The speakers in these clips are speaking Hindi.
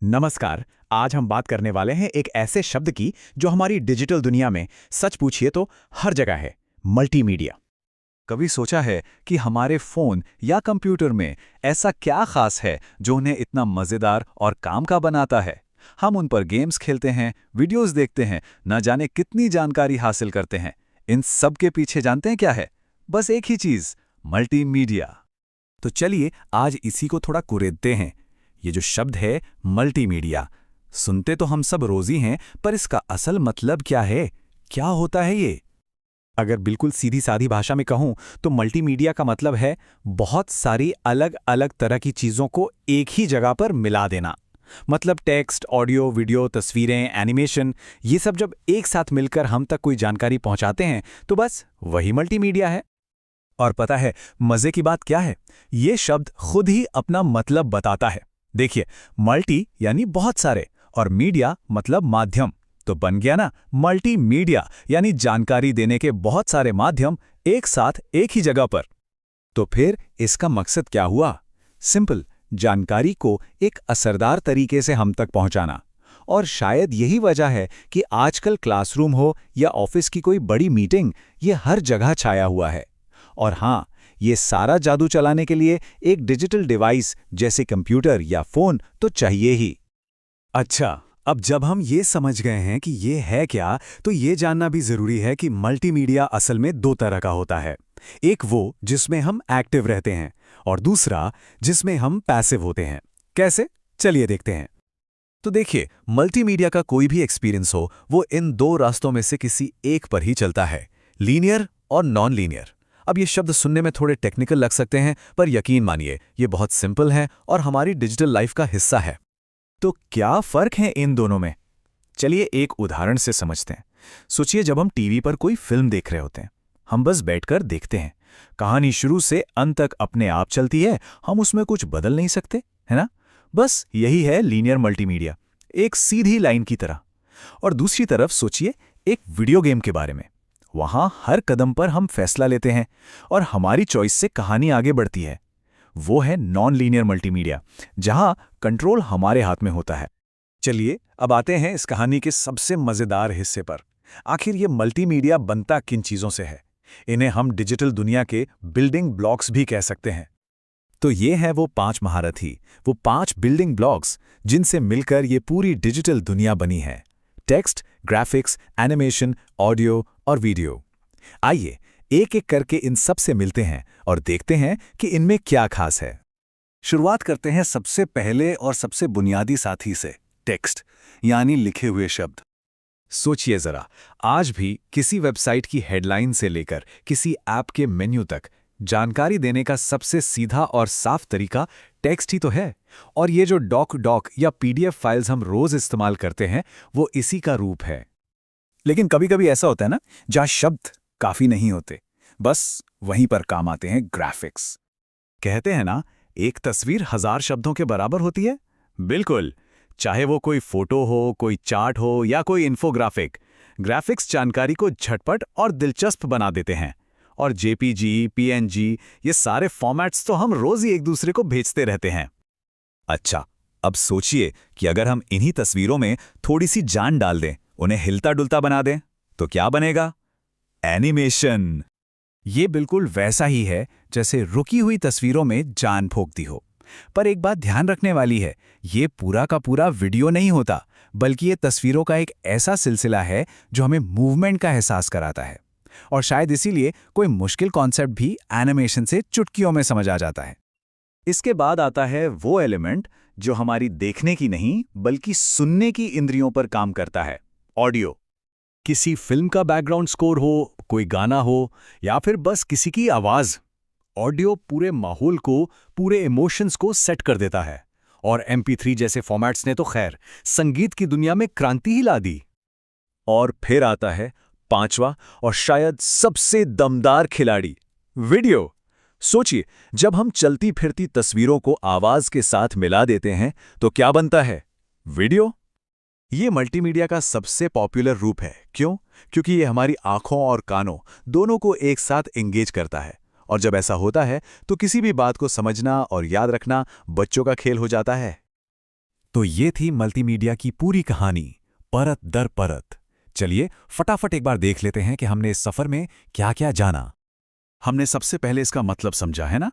नमस्कार। आज हम बात करने वाले हैं एक ऐसे शब्द की जो हमारी डिजिटल दुनिया में सच पूछिए तो हर जगह है। मल्टीमीडिया। कभी सोचा है कि हमारे फोन या कंप्यूटर में ऐसा क्या खास है जो उन्हें इतना मजेदार और काम का बनाता है। हम उन पर गेम्स खेलते हैं, वीडियोस देखते हैं, न जाने कितनी जानकारी हासिल करते हैं। इन सब के पीछे जानते हैं क्या है? बस एक ही चीज, मल्टीमीडिया। तो चलिए आज इसी को थोड़ा कुरेदते हैं। ये जो शब्द है मल्टीमीडिया, सुनते तो हम सब रोज ही हैं, पर इसका असल मतलब क्या है? क्या होता है ये? अगर बिल्कुल सीधी सादी भाषा में कहूं तो मल्टीमीडिया का मतलब है बहुत सारी अलग अलग तरह की चीजों को एक ही जगह पर मिला देना। मतलब टेक्स्ट, ऑडियो, वीडियो, तस्वीरें, एनिमेशन, ये सब जब एक साथ मिलकर हम तक कोई जानकारी पहुंचाते हैं तो बस वही मल्टीमीडिया है। और पता है मजे की बात क्या है? ये शब्द खुद ही अपना मतलब बताता है। देखिए, मल्टी यानी बहुत सारे और मीडिया मतलब माध्यम, तो बन गया ना मल्टीमीडिया, यानी जानकारी देने के बहुत सारे माध्यम एक साथ एक ही जगह पर। तो फिर इसका मकसद क्या हुआ? सिंपल, जानकारी को एक असरदार तरीके से हम तक पहुंचाना। और शायद यही वजह है कि आजकल क्लासरूम हो या ऑफिस की कोई बड़ी मीटिंग, ये हर जगह छाया हुआ है। और हाँ, ये सारा जादू चलाने के लिए एक डिजिटल डिवाइस जैसे कंप्यूटर या फोन तो चाहिए ही। अच्छा, अब जब हम ये समझ गए हैं कि ये है क्या, तो ये जानना भी जरूरी है कि मल्टीमीडिया असल में दो तरह का होता है। एक वो जिसमें हम एक्टिव रहते हैं और दूसरा जिसमें हम पैसिव होते हैं। कैसे? चलिए देखते हैं। तो देखिए, मल्टीमीडिया का कोई भी एक्सपीरियंस हो, वो इन दो रास्तों में से किसी एक पर ही चलता है, लीनियर और नॉन लीनियर। अब ये शब्द सुनने में थोड़े टेक्निकल लग सकते हैं, पर यकीन मानिए ये बहुत सिंपल है और हमारी डिजिटल लाइफ का हिस्सा है। तो क्या फर्क है इन दोनों में? चलिए एक उदाहरण से समझते हैं। सोचिए, जब हम टीवी पर कोई फिल्म देख रहे होते हैं, हम बस बैठकर देखते हैं। कहानी शुरू से अंत तक अपने आप चलती है, हम उसमें कुछ बदल नहीं सकते, है ना? बस यही है लीनियर मल्टीमीडिया, एक सीधी लाइन की तरह। और दूसरी तरफ सोचिए एक वीडियो गेम के बारे में। वहां हर कदम पर हम फैसला लेते हैं और हमारी चॉइस से कहानी आगे बढ़ती है। वो है नॉन लीनियर मल्टीमीडिया, जहां कंट्रोल हमारे हाथ में होता है। चलिए अब आते हैं इस कहानी के सबसे मजेदार हिस्से पर। आखिर ये मल्टीमीडिया बनता किन चीजों से है? इन्हें हम डिजिटल दुनिया के बिल्डिंग ब्लॉक्स भी कह सकते हैं। तो ये है वो 5 महारथी, वो 5 बिल्डिंग ब्लॉक्स जिनसे मिलकर ये पूरी डिजिटल दुनिया बनी है। टेक्स्ट, ग्राफिक्स, एनिमेशन, ऑडियो और वीडियो। आइए एक एक करके इन सब से मिलते हैं और देखते हैं कि इनमें क्या खास है। शुरुआत करते हैं सबसे पहले और सबसे बुनियादी साथी से, टेक्स्ट यानी लिखे हुए शब्द। सोचिए जरा, आज भी किसी वेबसाइट की हेडलाइन से लेकर किसी ऐप के मेन्यू तक जानकारी देने का सबसे सीधा और साफ तरीका टेक्स्ट ही तो है। और ये जो डॉक या पीडीएफ फाइल्स हम रोज इस्तेमाल करते हैं, वो इसी का रूप है। लेकिन कभी-कभी ऐसा होता है ना, जहां शब्द काफी नहीं होते, बस वहीं पर काम आते हैं ग्राफिक्स। कहते हैं ना, एक तस्वीर 1000 शब्दों के बराबर होती है। बिल्कुल, चाहे वो कोई फोटो हो, कोई चार्ट हो या कोई इन्फोग्राफिक, ग्राफिक्स जानकारी को झटपट और दिलचस्प बना देते हैं। और जेपीजी, पीएनजी, ये सारे फॉर्मेट्स तो हम रोज ही एक दूसरे को भेजते रहते हैं। अच्छा, अब सोचिए कि अगर हम इन्हीं तस्वीरों में थोड़ी सी जान डाल दें, उन्हें हिलता डुलता बना दें, तो क्या बनेगा? एनिमेशन। ये बिल्कुल वैसा ही है जैसे रुकी हुई तस्वीरों में जान फूंकती हो। पर एक बात ध्यान रखने वाली है, ये पूरा का पूरा वीडियो नहीं होता, बल्कि ये तस्वीरों का एक ऐसा सिलसिला है जो हमें मूवमेंट का एहसास कराता है। और शायद इसीलिए कोई मुश्किल कॉन्सेप्ट भी एनिमेशन से चुटकियों में समझ आ जाता है। इसके बाद आता है वो एलिमेंट जो हमारी देखने की नहीं बल्कि सुनने की इंद्रियों पर काम करता है, ऑडियो। किसी फिल्म का बैकग्राउंड स्कोर हो, कोई गाना हो या फिर बस किसी की आवाज, ऑडियो पूरे माहौल को, पूरे इमोशंस को सेट कर देता है। और MP3 जैसे फॉर्मेट्स ने तो खैर संगीत की दुनिया में क्रांति ही ला दी। और फिर आता है पांचवा और शायद सबसे दमदार खिलाड़ी, वीडियो। सोचिए, जब हम चलती फिरती तस्वीरों को आवाज के साथ मिला देते हैं तो क्या बनता है? वीडियो। ये मल्टीमीडिया का सबसे पॉपुलर रूप है। क्यों? क्योंकि ये हमारी आंखों और कानों दोनों को एक साथ एंगेज करता है। और जब ऐसा होता है तो किसी भी बात को समझना और याद रखना बच्चों का खेल हो जाता है। तो ये थी मल्टीमीडिया की पूरी कहानी, परत दर परत। चलिए फटाफट एक बार देख लेते हैं कि हमने इस सफर में क्या क्या जाना। हमने सबसे पहले इसका मतलब समझा है ना।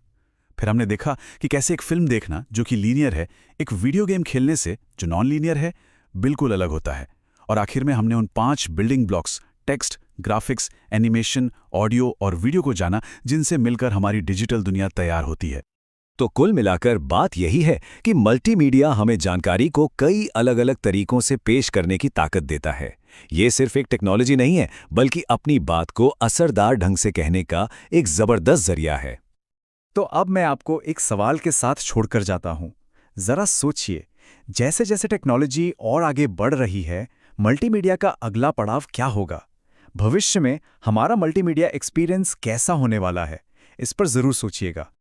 फिर हमने देखा कि कैसे एक फिल्म देखना जो कि लीनियर है, एक वीडियो गेम खेलने से जो नॉन लीनियर है, बिल्कुल अलग होता है। और आखिर में हमने उन 5 building blocks, text, graphics, animation, audio और वीडियो को जाना, जिनसे मिलकर हमारी डिजिटल दुनिया तैयार होती है। तो कुल मिलाकर बात यही है कि मल्टीमीडिया हमें जानकारी को कई अलग अलग तरीकों से पेश करने की ताकत देता है। ये सिर्फ एक टेक्नोलॉजी नहीं है, बल्कि अपनी बात को असरदार ढंग से कहने का एक जबरदस्त जरिया है। तो अब मैं आपको एक सवाल के साथ छोड़कर जाता हूं। जरा सोचिए, जैसे जैसे टेक्नोलॉजी और आगे बढ़ रही है, मल्टीमीडिया का अगला पड़ाव क्या होगा? भविष्य में हमारा मल्टीमीडिया एक्सपीरियंस कैसा होने वाला है? इस पर जरूर सोचिएगा।